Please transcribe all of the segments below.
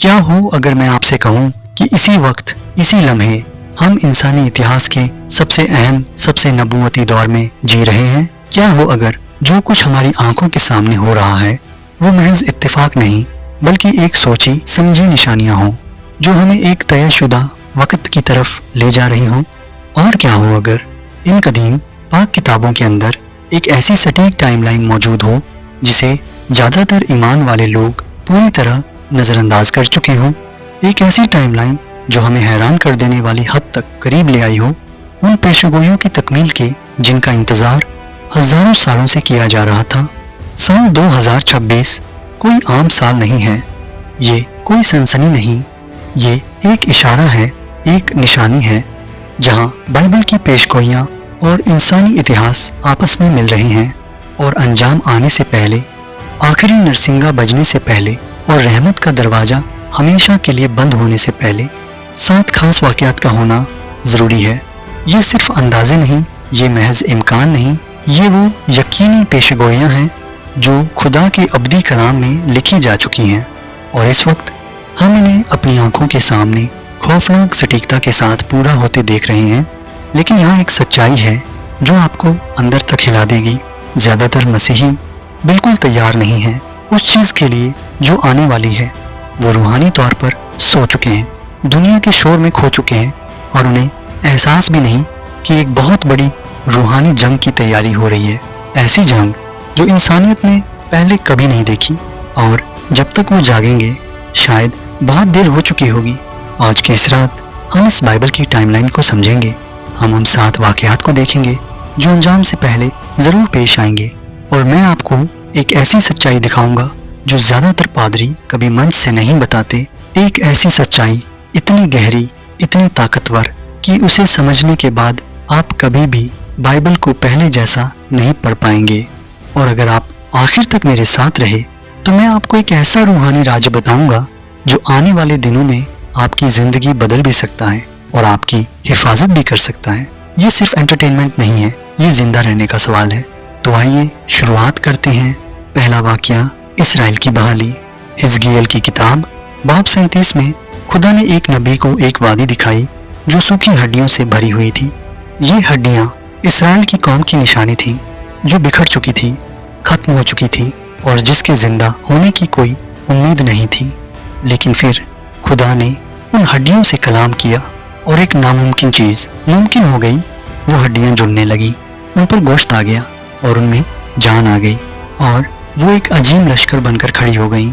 کیا ہو اگر میں آپ سے کہوں کہ اسی وقت اسی لمحے ہم انسانی اتہاس کے سب سے اہم سب سے نبوتی دور میں جی رہے ہیں؟ کیا ہو اگر جو کچھ ہماری آنکھوں کے سامنے ہو رہا ہے وہ محض اتفاق نہیں بلکہ ایک سوچی سمجھی نشانیاں ہوں جو ہمیں ایک طے شدہ وقت کی طرف لے جا رہی ہوں؟ اور کیا ہو اگر ان قدیم پاک کتابوں کے اندر ایک ایسی سٹیک ٹائم لائن موجود ہو جسے زیادہ تر ایمان والے لوگ پوری طرح نظر انداز کر چکے ہوں؟ ایک ایسی ٹائم لائن جو ہمیں حیران کر دینے والی حد تک قریب لے آئی ہو ان پیشگوئیوں کی تکمیل کے جن کا انتظار ہزاروں سالوں سے کیا جا رہا تھا۔ سال 2026 کوئی عام سال نہیں ہے، یہ کوئی سنسنی نہیں، یہ ایک اشارہ ہے، ایک نشانی ہے جہاں بائبل کی پیشگوئیاں اور انسانی اتہاس آپس میں مل رہے ہیں اور انجام آنے سے پہلے، آخری نرسنگا بجنے سے پہلے اور رحمت کا دروازہ ہمیشہ کے لیے بند ہونے سے پہلے 7 خاص واقعات کا ہونا ضروری ہے۔ یہ صرف اندازے نہیں، یہ محض امکان نہیں، یہ وہ یقینی پیشگوئیاں ہیں جو خدا کے ابدی کلام میں لکھی جا چکی ہیں اور اس وقت ہم انہیں اپنی آنکھوں کے سامنے خوفناک سٹیکتا کے ساتھ پورا ہوتے دیکھ رہے ہیں۔ لیکن یہاں ایک سچائی ہے جو آپ کو اندر تک ہلا دے گی۔ زیادہ تر مسیحی بالکل تیار نہیں ہیں اس چیز کے لیے جو آنے والی ہے۔ وہ روحانی طور پر سو چکے ہیں، دنیا کے شور میں کھو چکے ہیں اور انہیں احساس بھی نہیں کہ ایک بہت بڑی روحانی جنگ کی تیاری ہو رہی ہے، ایسی جنگ جو انسانیت نے پہلے کبھی نہیں دیکھی، اور جب تک وہ جاگیں گے شاید بہت دیر ہو چکی ہوگی۔ آج کی اس رات ہم اس بائبل کی ٹائم لائن کو سمجھیں گے، ہم ان 7 واقعات کو دیکھیں گے جو انجام سے پہلے ضرور پیش آئیں گے، اور میں آپ کو ایک ایسی سچائی دکھاؤں گا جو زیادہ تر پادری کبھی منچ سے نہیں بتاتے، ایک ایسی سچائی اتنی گہری، اتنی طاقتور کہ اسے سمجھنے کے بعد آپ کبھی بھی بائبل کو پہلے جیسا نہیں پڑھ پائیں گے۔ اور اگر آپ آخر تک میرے ساتھ رہے تو میں آپ کو ایک ایسا روحانی راز بتاؤں گا جو آنے والے دنوں میں آپ کی زندگی بدل بھی سکتا ہے اور آپ کی حفاظت بھی کر سکتا ہے۔ یہ صرف انٹرٹینمنٹ نہیں ہے، یہ زندہ رہنے کا سوال ہے۔ تو آئیے شروعات کرتے ہیں۔ پہلا واقعہ، اسرائیل کی بحالی۔ حزقیل کی کتاب باب 37 میں خدا نے ایک نبی کو ایک وادی دکھائی جو سوکھی ہڈیوں سے بھری ہوئی تھی۔ یہ ہڈیاں اسرائیل کی قوم کی نشانی تھیں جو بکھر چکی تھی، ختم ہو چکی تھی اور جس کے زندہ ہونے کی کوئی امید نہیں تھی۔ لیکن پھر خدا نے ان ہڈیوں سے کلام کیا اور ایک ناممکن چیز ممکن ہو گئی۔ وہ ہڈیاں جڑنے لگی، ان پر گوشت آ گیا اور ان میں جان آ گئی اور وہ ایک عظیم لشکر بن کر کھڑی ہو گئیں۔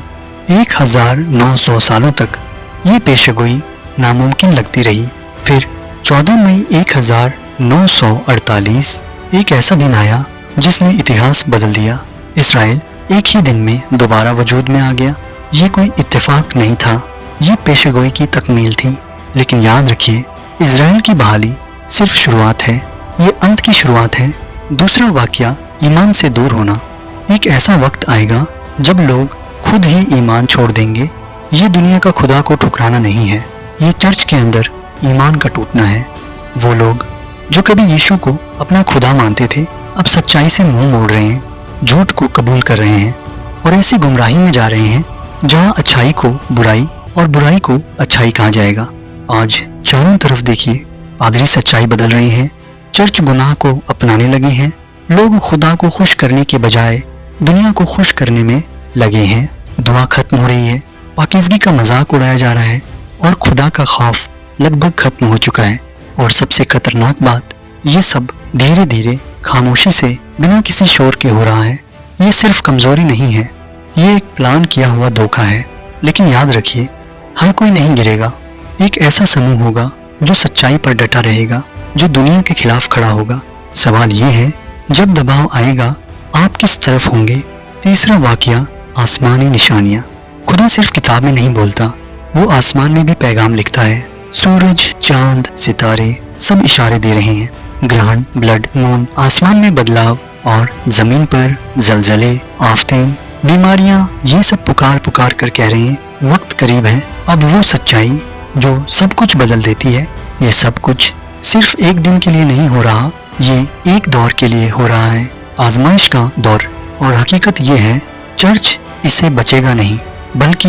1900 سالوں تک یہ پیشگوئی ناممکن لگتی رہی۔ پھر 14 مئی 1948 ایک ایسا دن آیا جس نے اتہاس بدل دیا۔ اسرائیل ایک ہی دن میں دوبارہ وجود میں آ گیا۔ یہ کوئی اتفاق نہیں تھا، یہ پیشگوئی کی تکمیل تھی۔ لیکن یاد رکھیے، اسرائیل کی بحالی صرف شروعات ہے، یہ انت کی شروعات ہے۔ دوسرا واقعہ، ایمان سے دور ہونا۔ ایک ایسا وقت آئے گا جب لوگ خود ہی ایمان چھوڑ دیں گے۔ یہ دنیا کا خدا کو ٹھکرانا نہیں ہے، یہ چرچ کے اندر ایمان کا ٹوٹنا ہے۔ وہ لوگ جو کبھی یشوع کو اپنا خدا مانتے تھے اب سچائی سے منہ موڑ رہے ہیں، جھوٹ کو قبول کر رہے ہیں اور ایسی گمراہی میں جا رہے ہیں جہاں اچھائی کو برائی اور برائی کو اچھائی کہا جائے گا۔ آج چاروں طرف دیکھیے، پادری سچائی بدل رہے ہیں، چرچ گناہ کو اپنانے لگے ہیں، لوگ خدا کو خوش کرنے کے بجائے دنیا کو خوش کرنے میں لگے ہیں، دعا ختم ہو رہی ہے، پاکیزگی کا مذاق اڑایا جا رہا ہے اور خدا کا خوف لگ بھگ ختم ہو چکا ہے۔ اور سب سے خطرناک بات، یہ سب دھیرے دھیرے خاموشی سے بنا کسی شور کے ہو رہا ہے۔ یہ صرف کمزوری نہیں ہے، یہ ایک پلان کیا ہوا دھوکہ ہے۔ لیکن یاد رکھیے، ہر کوئی نہیں گرے گا۔ ایک ایسا سموہ ہوگا جو سچائی پر ڈٹا رہے گا، جو دنیا کے خلاف کھڑا ہوگا۔ سوال یہ ہے، جب دباؤ آئے گا آپ کس طرف ہوں گے؟ تیسرا واقعہ، آسمانی نشانیاں۔ خدا صرف کتاب میں نہیں بولتا، وہ آسمان میں بھی پیغام لکھتا ہے۔ سورج، چاند، ستارے سب اشارے دے رہے ہیں۔ گرہن، بلڈ مون، آسمان میں بدلاؤ اور زمین پر زلزلے، آفتیں، بیماریاں، یہ سب پکار پکار کر کہہ رہے ہیں وقت قریب ہے۔ اب وہ سچائی جو سب کچھ بدل دیتی ہے، یہ سب کچھ صرف ایک دن کے لیے نہیں ہو رہا، یہ ایک دور کے لیے ہو رہا ہے، آزمائش کا دور۔ اور حقیقت یہ ہے، چرچ اس سے بچے گا نہیں، بلکہ